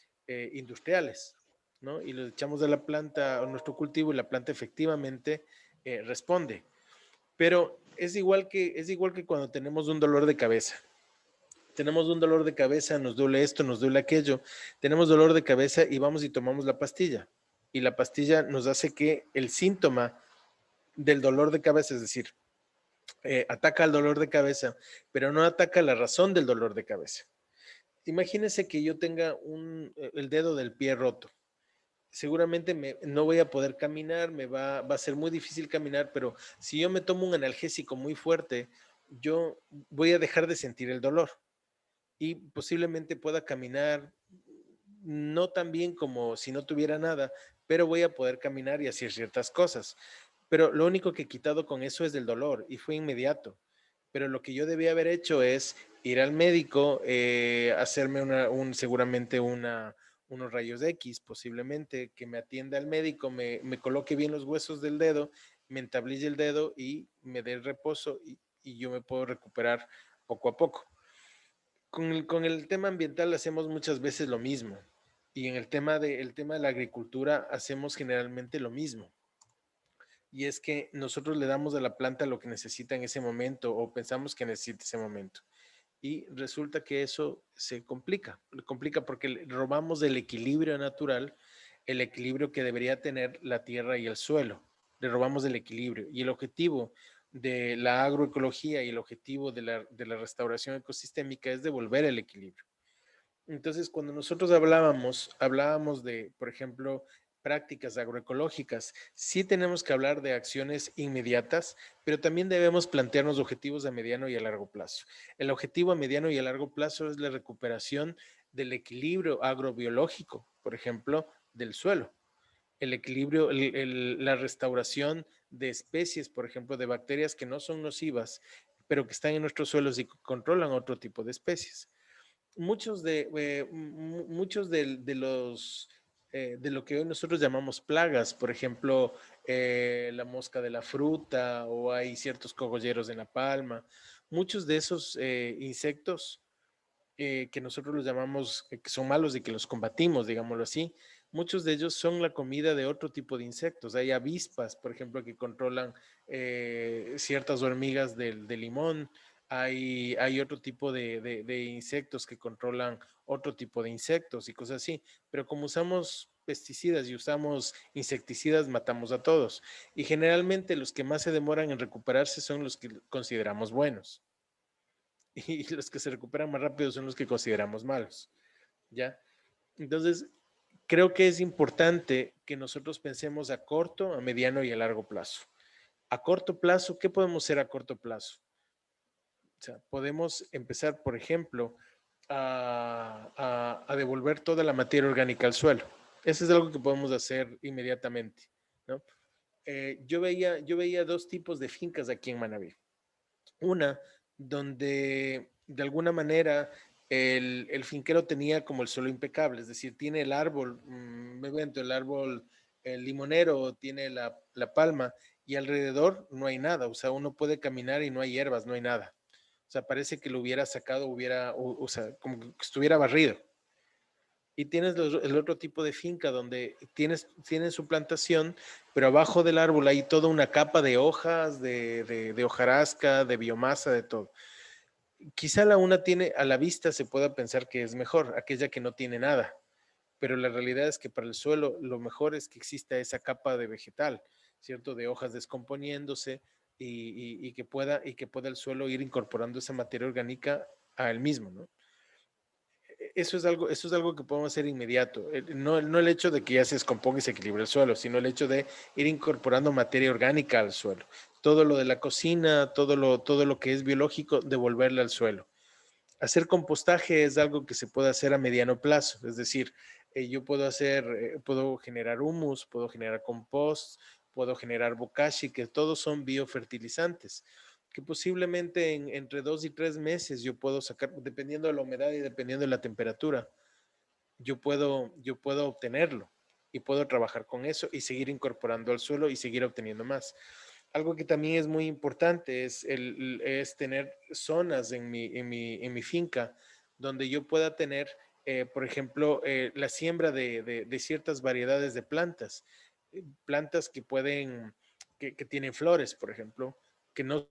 industriales, ¿no? Y los echamos de la planta a nuestro cultivo y la planta efectivamente responde. Pero es igual que cuando tenemos un dolor de cabeza. Tenemos un dolor de cabeza, nos duele esto, nos duele aquello, tenemos dolor de cabeza y vamos y tomamos la pastilla. Y la pastilla nos hace que el síntoma del dolor de cabeza, es decir, ataca al dolor de cabeza, pero no ataca la razón del dolor de cabeza. Imagínense que yo tenga el dedo del pie roto. Seguramente no voy a poder caminar, va a ser muy difícil caminar, pero si yo me tomo un analgésico muy fuerte, yo voy a dejar de sentir el dolor y posiblemente pueda caminar no tan bien como si no tuviera nada, pero voy a poder caminar y hacer ciertas cosas. Pero lo único que he quitado con eso es el dolor y fue inmediato. Pero lo que yo debía haber hecho es ir al médico, hacerme seguramente unos rayos X, posiblemente que me atienda el médico, me coloque bien los huesos del dedo, me entablille el dedo y me dé el reposo y yo me puedo recuperar poco a poco. Con el tema ambiental hacemos muchas veces lo mismo y en el tema de la agricultura hacemos generalmente lo mismo. Y es que nosotros le damos a la planta lo que necesita en ese momento o pensamos que necesita ese momento. Y resulta que eso se complica porque le robamos el equilibrio natural, el equilibrio que debería tener la tierra y el suelo. Le robamos el equilibrio. Y el objetivo de la agroecología y el objetivo de la restauración ecosistémica es devolver el equilibrio. Entonces, cuando nosotros hablábamos de, por ejemplo, prácticas agroecológicas, sí tenemos que hablar de acciones inmediatas, pero también debemos plantearnos objetivos a mediano y a largo plazo. El objetivo a mediano y a largo plazo es la recuperación del equilibrio agrobiológico, por ejemplo, del suelo. El equilibrio, la restauración de especies, por ejemplo, de bacterias que no son nocivas, pero que están en nuestros suelos y controlan otro tipo de especies. Muchos de lo que hoy nosotros llamamos plagas, por ejemplo, la mosca de la fruta o hay ciertos cogolleros en la palma, muchos de esos insectos que nosotros los llamamos que son malos y que los combatimos, digámoslo así, muchos de ellos son la comida de otro tipo de insectos. Hay avispas, por ejemplo, que controlan ciertas hormigas de limón. Hay otro tipo de insectos que controlan otro tipo de insectos y cosas así. Pero como usamos pesticidas y usamos insecticidas, matamos a todos. Y generalmente los que más se demoran en recuperarse son los que consideramos buenos y los que se recuperan más rápido son los que consideramos malos, ¿ya? Entonces, creo que es importante que nosotros pensemos a corto, a mediano y a largo plazo. A corto plazo, ¿qué podemos hacer a corto plazo? O sea, podemos empezar, por ejemplo, a devolver toda la materia orgánica al suelo. Eso es algo que podemos hacer inmediatamente, ¿no? Yo veía dos tipos de fincas aquí en Manabí. Una donde de alguna manera el finquero tenía como el suelo impecable, es decir, tiene el árbol, me invento, el árbol el limonero, tiene la palma y alrededor no hay nada, o sea, uno puede caminar y no hay hierbas, no hay nada. O sea, parece que lo hubiera sacado, o sea, como que estuviera barrido. Y tienes el otro tipo de finca donde tienen su plantación, pero abajo del árbol hay toda una capa de hojas, de hojarasca, de biomasa, de todo. Quizá la una tiene, a la vista se pueda pensar que es mejor, aquella que no tiene nada, pero la realidad es que para el suelo lo mejor es que exista esa capa de vegetal, ¿cierto? De hojas descomponiéndose y que pueda el suelo ir incorporando esa materia orgánica a él mismo, ¿no? Eso es algo que podemos hacer inmediato. No el hecho de que ya se descomponga y se equilibre el suelo, sino el hecho de ir incorporando materia orgánica al suelo. Todo lo de la cocina, todo lo que es biológico, devolverle al suelo. Hacer compostaje es algo que se puede hacer a mediano plazo, es decir, yo puedo generar humus, puedo generar compost, puedo generar bokashi, que todos son biofertilizantes, que posiblemente entre 2 y 3 meses yo puedo sacar, dependiendo de la humedad y dependiendo de la temperatura, yo puedo obtenerlo y puedo trabajar con eso y seguir incorporando al suelo y seguir obteniendo más. Algo que también es muy importante es tener zonas en mi finca donde yo pueda tener, por ejemplo, la siembra de ciertas variedades de plantas, plantas que tienen flores, por ejemplo, que no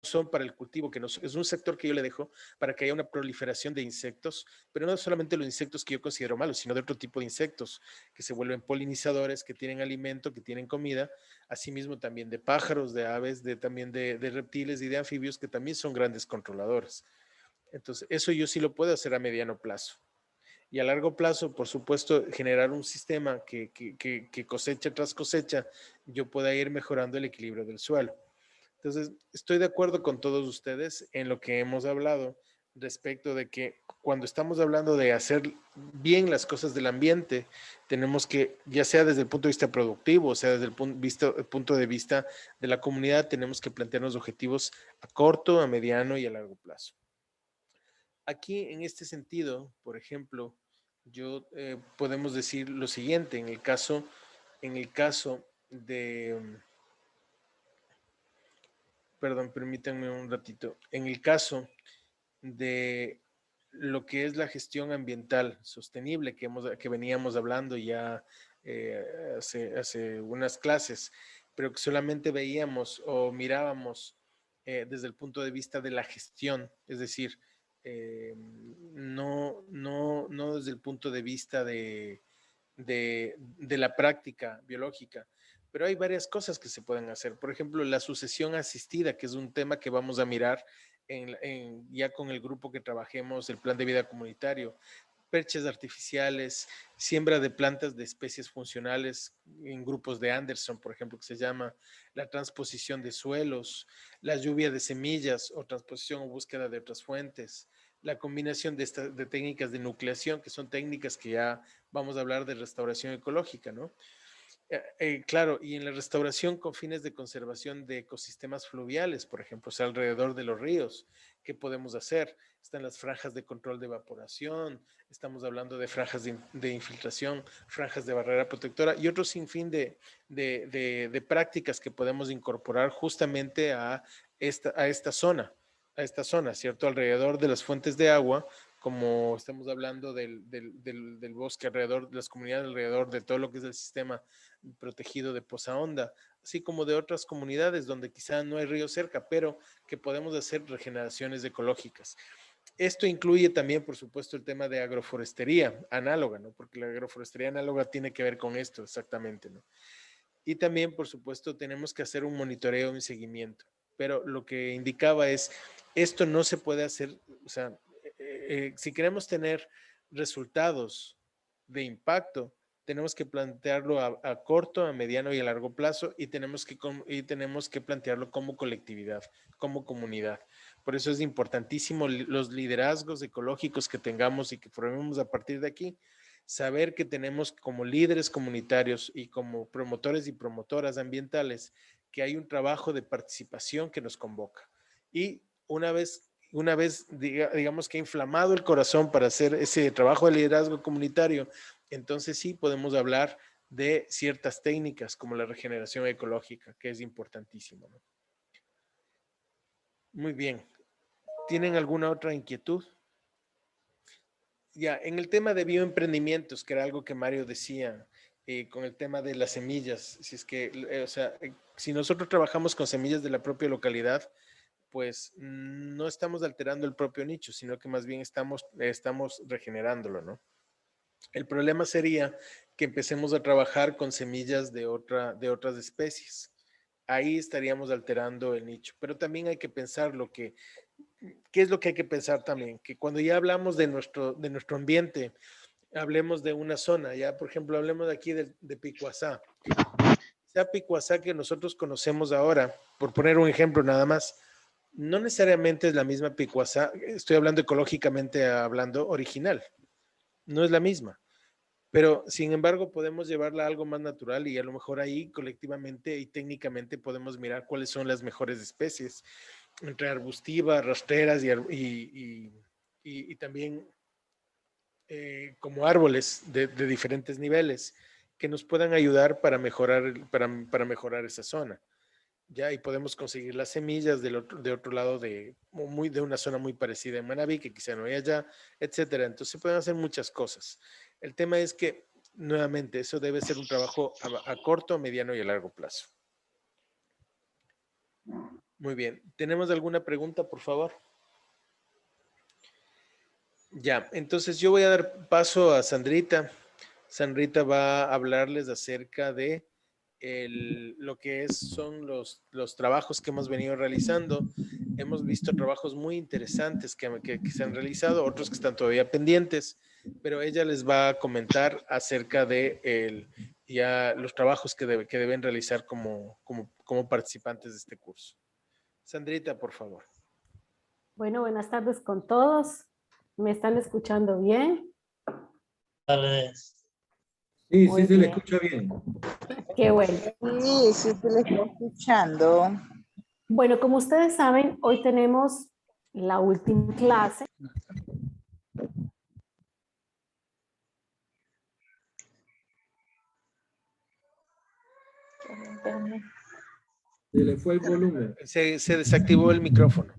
son para el cultivo, que no es un sector que yo le dejo para que haya una proliferación de insectos, pero no solamente los insectos que yo considero malos, sino de otro tipo de insectos que se vuelven polinizadores, que tienen alimento, que tienen comida, asimismo también de pájaros, de aves, también de reptiles y de anfibios que también son grandes controladores. Entonces, eso yo sí lo puedo hacer a mediano plazo. Y a largo plazo, por supuesto, generar un sistema que cosecha tras cosecha, yo pueda ir mejorando el equilibrio del suelo. Entonces, estoy de acuerdo con todos ustedes en lo que hemos hablado respecto de que cuando estamos hablando de hacer bien las cosas del ambiente, tenemos que, ya sea desde el punto de vista productivo, o sea, desde el punto de vista de la comunidad, tenemos que plantearnos objetivos a corto, a mediano y a largo plazo. Aquí, en este sentido, por ejemplo, podemos decir lo siguiente, en el caso de, perdón, permítanme un ratito. En el caso de lo que es la gestión ambiental sostenible que veníamos hablando ya hace unas clases, pero que solamente veíamos o mirábamos desde el punto de vista de la gestión, es decir, no desde el punto de vista de la práctica biológica. Pero hay varias cosas que se pueden hacer. Por ejemplo, la sucesión asistida, que es un tema que vamos a mirar ya con el grupo que trabajemos, el plan de vida comunitario. Perchas artificiales, siembra de plantas de especies funcionales en grupos de Anderson, por ejemplo, que se llama la transposición de suelos, la lluvia de semillas o transposición o búsqueda de otras fuentes, la combinación de técnicas de nucleación, que son técnicas que ya vamos a hablar de restauración ecológica, ¿no? Claro, y en la restauración con fines de conservación de ecosistemas fluviales, por ejemplo, o sea, alrededor de los ríos, ¿qué podemos hacer? Están las franjas de control de evaporación, estamos hablando de franjas de infiltración, franjas de barrera protectora y otro sinfín de prácticas que podemos incorporar justamente a esta zona, ¿cierto? Alrededor de las fuentes de agua, como estamos hablando del bosque alrededor, de las comunidades alrededor de todo lo que es el sistema protegido de Poza Honda, así como de otras comunidades donde quizá no hay río cerca, pero que podemos hacer regeneraciones ecológicas. Esto incluye también, por supuesto, el tema de agroforestería análoga, ¿no? Porque la agroforestería análoga tiene que ver con esto exactamente, ¿no? Y también, por supuesto, tenemos que hacer un monitoreo y un seguimiento. Pero lo que indicaba es, esto no se puede hacer, o sea, si queremos tener resultados de impacto, tenemos que plantearlo a corto, a mediano y a largo plazo y tenemos que plantearlo como colectividad, como comunidad. Por eso es importantísimo los liderazgos ecológicos que tengamos y que formemos a partir de aquí. Saber que tenemos como líderes comunitarios y como promotores y promotoras ambientales que hay un trabajo de participación que nos convoca. Y una vez digamos que ha inflamado el corazón para hacer ese trabajo de liderazgo comunitario, entonces sí podemos hablar de ciertas técnicas como la regeneración ecológica, que es importantísimo, ¿no? Muy bien. ¿Tienen alguna otra inquietud? Ya, en el tema de bioemprendimientos, que era algo que Mario decía, con el tema de las semillas, si es que, o sea, si nosotros trabajamos con semillas de la propia localidad, pues no estamos alterando el propio nicho, sino que más bien estamos regenerándolo, ¿no? El problema sería que empecemos a trabajar con semillas de otras especies. Ahí estaríamos alterando el nicho, pero también hay que pensar ¿qué es lo que hay que pensar también? Que cuando ya hablamos de nuestro ambiente, hablemos de una zona, ya por ejemplo, hablemos de aquí de Picuazá. Esa Picuazá que nosotros conocemos ahora, por poner un ejemplo nada más, no necesariamente es la misma Picuazá, estoy hablando ecológicamente hablando original, no es la misma. Pero, sin embargo, podemos llevarla a algo más natural y a lo mejor ahí colectivamente y técnicamente podemos mirar cuáles son las mejores especies entre arbustivas, rastreras y también como árboles de diferentes niveles que nos puedan ayudar para mejorar esa zona. Ya, y podemos conseguir las semillas de otro lado de una zona muy parecida en Manabí, que quizá no hay allá, etcétera. Entonces se pueden hacer muchas cosas. El tema es que, nuevamente, eso debe ser un trabajo a corto, a mediano y a largo plazo. Muy bien. ¿Tenemos alguna pregunta, por favor? Ya, entonces yo voy a dar paso a Sandrita. Sandrita va a hablarles acerca de lo que son los trabajos que hemos venido realizando. Hemos visto trabajos muy interesantes que se han realizado, otros que están todavía pendientes, pero ella les va a comentar acerca de ya los trabajos que deben realizar como participantes de este curso. Sandrita, por favor. Bueno, buenas tardes con todos. ¿Me están escuchando bien? Dale. Sí, Muy sí, se le bien. escucha bien. Qué bueno. Sí, sí se le está escuchando. Bueno, como ustedes saben, hoy tenemos la última clase. Se le fue el volumen. Se desactivó el micrófono.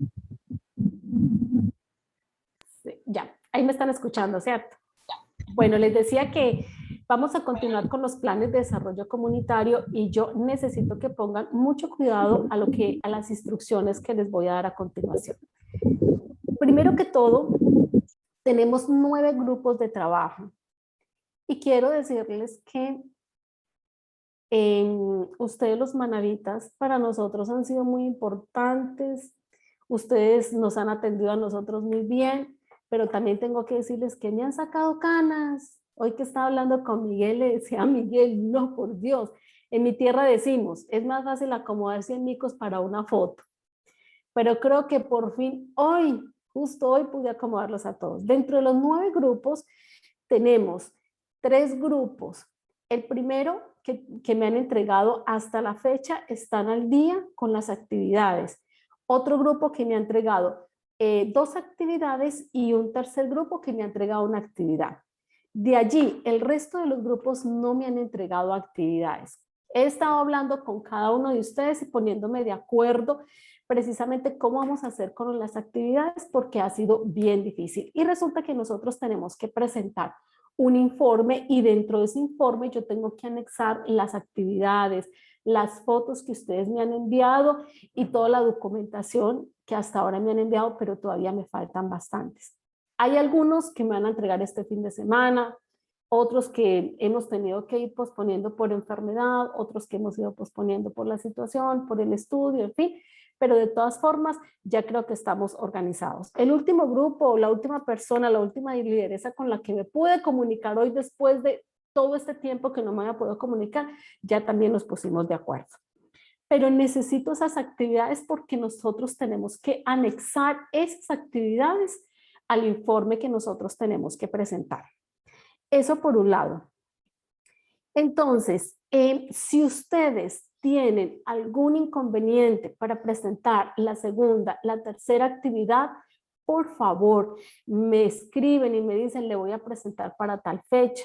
Sí, ya, ahí me están escuchando, ¿cierto? Bueno, les decía que vamos a continuar con los planes de desarrollo comunitario y yo necesito que pongan mucho cuidado a las instrucciones que les voy a dar a continuación. Primero que todo, tenemos 9 grupos de trabajo y quiero decirles que ustedes los manavitas para nosotros han sido muy importantes, ustedes nos han atendido a nosotros muy bien, pero también tengo que decirles que me han sacado canas. Hoy que estaba hablando con Miguel, le decía a Miguel, no, por Dios, en mi tierra decimos, es más fácil acomodar 100 micos para una foto, pero creo que por fin hoy, justo hoy pude acomodarlos a todos. Dentro de los 9 grupos tenemos 3 grupos. El primero que me han entregado hasta la fecha están al día con las actividades. Otro grupo que me ha entregado 2 actividades y un tercer grupo que me ha entregado una actividad. De allí, el resto de los grupos no me han entregado actividades. He estado hablando con cada uno de ustedes y poniéndome de acuerdo precisamente cómo vamos a hacer con las actividades porque ha sido bien difícil. Y resulta que nosotros tenemos que presentar un informe y dentro de ese informe yo tengo que anexar las actividades, las fotos que ustedes me han enviado y toda la documentación que hasta ahora me han enviado, pero todavía me faltan bastantes. Hay algunos que me van a entregar este fin de semana, otros que hemos tenido que ir posponiendo por enfermedad, otros que hemos ido posponiendo por la situación, por el estudio, en fin, pero de todas formas ya creo que estamos organizados. El último grupo, la última persona, la última lideresa con la que me pude comunicar hoy después de todo este tiempo que no me había podido comunicar, ya también nos pusimos de acuerdo. Pero necesito esas actividades porque nosotros tenemos que anexar esas actividades al informe que nosotros tenemos que presentar. Eso por un lado. Entonces, si ustedes tienen algún inconveniente para presentar la segunda, la tercera actividad, por favor, me escriben y me dicen, le voy a presentar para tal fecha.